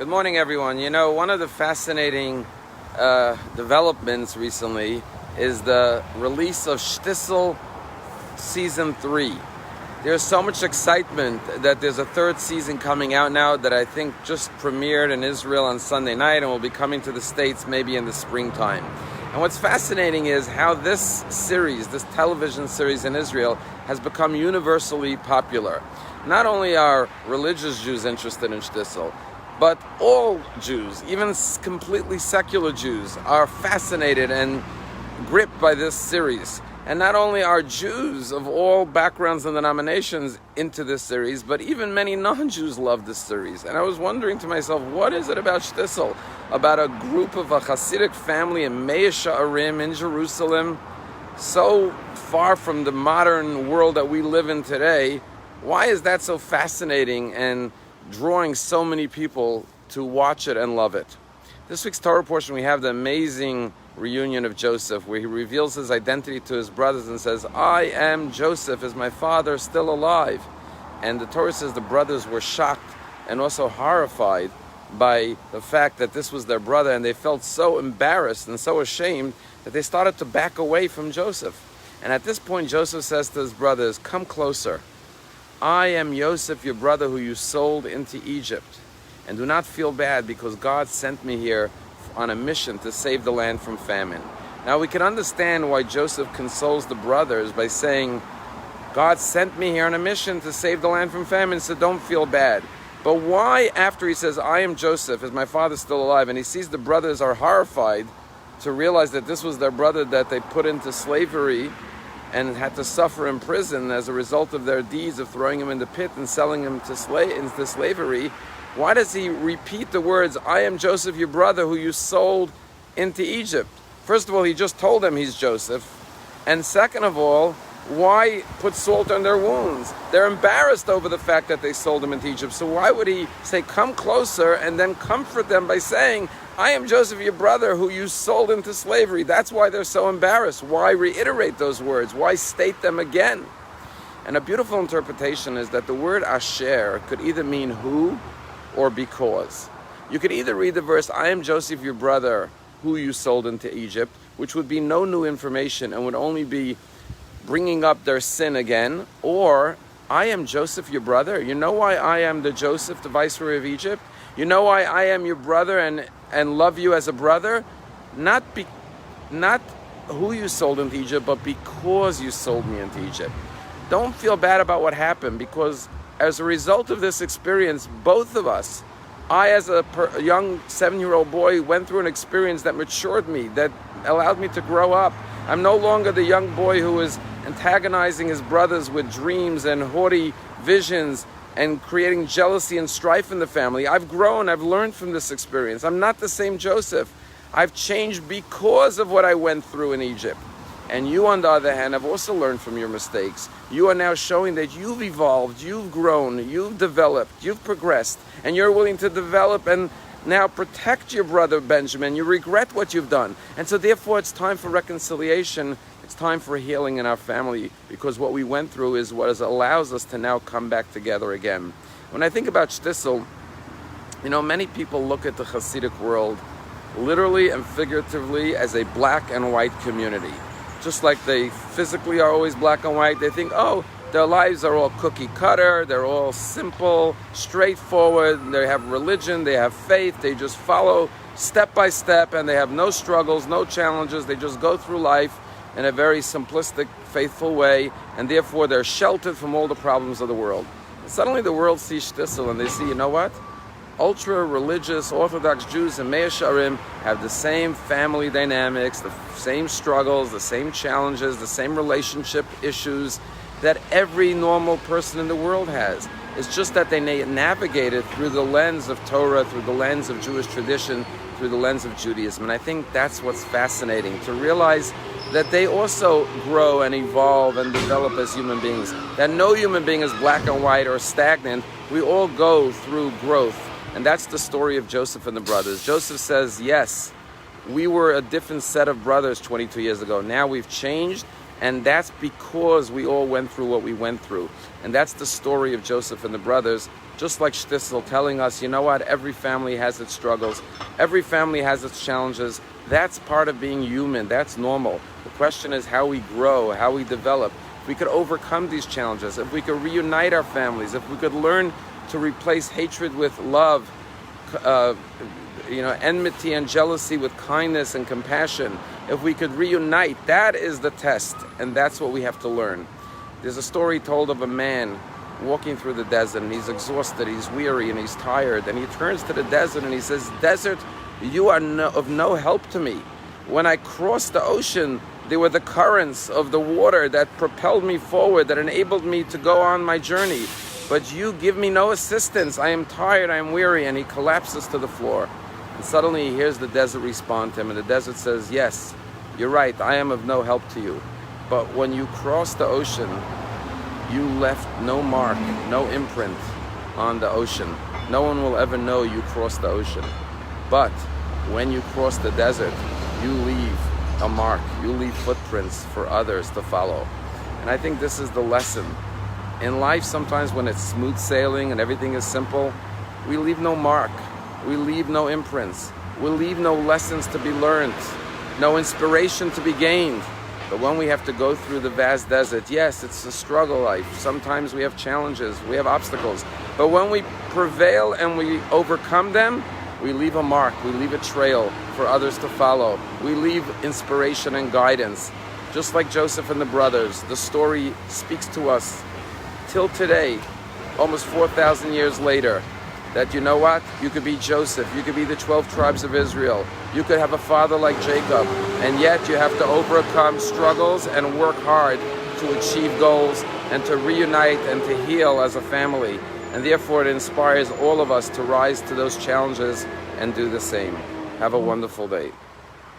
Good morning, everyone. You know, one of the fascinating developments recently is the release of Shtisel Season 3. There's so much excitement that there's a third season coming out now that I think just premiered in Israel on Sunday night and will be coming to the States maybe in the springtime. And what's fascinating is how this series, this television series in Israel, has become universally popular. Not only are religious Jews interested in Shtisel, but all Jews, even completely secular Jews, are fascinated and gripped by this series. And not only are Jews of all backgrounds and denominations into this series, but even many non-Jews love this series. And I was wondering to myself, what is it about Shtisel, about a group of a Hasidic family in Mea Sha'arim in Jerusalem, so far from the modern world that we live in today? Why is that so fascinating and drawing so many people to watch it and love it? This week's Torah portion, we have the amazing reunion of Joseph, where he reveals his identity to his brothers and says, "I am Joseph. Is my father still alive?" And the Torah says the brothers were shocked and also horrified by the fact that this was their brother, and they felt so embarrassed and so ashamed that they started to back away from Joseph. And at this point, Joseph says to his brothers, "Come closer. I am Joseph, your brother, who you sold into Egypt. And do not feel bad, because God sent me here on a mission to save the land from famine." Now we can understand why Joseph consoles the brothers by saying, God sent me here on a mission to save the land from famine, so don't feel bad. But why, after he says, "I am Joseph, is my father still alive?" and he sees the brothers are horrified to realize that this was their brother that they put into slavery and had to suffer in prison as a result of their deeds of throwing him in the pit and selling him to into slavery, why does he repeat the words, "I am Joseph, your brother, who you sold into Egypt"? First of all, he just told them he's Joseph. And second of all, why put salt on their wounds? They're embarrassed over the fact that they sold him into Egypt. So why would he say, "Come closer," and then comfort them by saying, "I am Joseph, your brother, who you sold into slavery"? That's why they're so embarrassed. Why reiterate those words? Why state them again? And a beautiful interpretation is that the word asher could either mean who or because. You could either read the verse, "I am Joseph, your brother, who you sold into Egypt," which would be no new information and would only be bringing up their sin again, or "I am Joseph, your brother. You know why I am the Joseph, the viceroy of Egypt? You know why I am your brother and love you as a brother? Not who you sold into Egypt, but because you sold me into Egypt. Don't feel bad about what happened, because as a result of this experience, both of us, I as a young 7-year-old boy went through an experience that matured me, that allowed me to grow up. I'm no longer the young boy who is antagonizing his brothers with dreams and haughty visions and creating jealousy and strife in the family. I've grown, I've learned from this experience. I'm not the same Joseph. I've changed because of what I went through in Egypt. And you, on the other hand, have also learned from your mistakes. You are now showing that you've evolved, you've grown, you've developed, you've progressed, and you're willing to develop and now protect your brother Benjamin. You regret what you've done. And so therefore it's time for reconciliation. It's time for healing in our family, because what we went through is what allows us to now come back together again. When I think about Shtisel, you know, many people look at the Hasidic world literally and figuratively as a black and white community. Just like they physically are always black and white, they think, oh, their lives are all cookie cutter, they're all simple, straightforward, they have religion, they have faith, they just follow step by step, and they have no struggles, no challenges, they just go through life in a very simplistic, faithful way, and therefore they're sheltered from all the problems of the world. And suddenly the world sees Shtisel and they see, you know what? Ultra-religious Orthodox Jews in Mea Sha'arim have the same family dynamics, the same struggles, the same challenges, the same relationship issues that every normal person in the world has. It's just that they navigate it through the lens of Torah, through the lens of Jewish tradition, through the lens of Judaism. And I think that's what's fascinating, to realize that they also grow and evolve and develop as human beings. That no human being is black and white or stagnant. We all go through growth. And that's the story of Joseph and the brothers. Joseph says, yes, we were a different set of brothers 22 years ago. Now we've changed, and that's because we all went through what we went through. And that's the story of Joseph and the brothers. just like Shtisel, telling us, you know what, every family has its struggles, every family has its challenges. That's part of being human, that's normal. The question is how we grow, how we develop. If we could overcome these challenges, if we could reunite our families, if we could learn to replace hatred with love, enmity and jealousy with kindness and compassion, if we could reunite, that is the test, and that's what we have to learn. There's a story told of a man walking through the desert, and he's exhausted, he's weary, and he's tired, and he turns to the desert and he says, "Desert, you are of no help to me. When I crossed the ocean, there were the currents of the water that propelled me forward, that enabled me to go on my journey. But you give me no assistance. I am tired, I am weary." And he collapses to the floor. And suddenly he hears the desert respond to him, and the desert says, "Yes, you're right, I am of no help to you. But when you crossed the ocean, you left no mark, no imprint on the ocean. No one will ever know you crossed the ocean. But when you cross the desert, you leave a mark, you leave footprints for others to follow." And I think this is the lesson. In life, sometimes when it's smooth sailing and everything is simple, we leave no mark, we leave no imprints, we leave no lessons to be learned, no inspiration to be gained. But when we have to go through the vast desert, yes, it's a struggle life. Sometimes we have challenges, we have obstacles. But when we prevail and we overcome them, we leave a mark, we leave a trail for others to follow. We leave inspiration and guidance. Just like Joseph and the brothers, the story speaks to us till today, almost 4,000 years later, that you know what? You could be Joseph, you could be the 12 tribes of Israel, you could have a father like Jacob, and yet you have to overcome struggles and work hard to achieve goals and to reunite and to heal as a family. And therefore it inspires all of us to rise to those challenges and do the same. Have a wonderful day.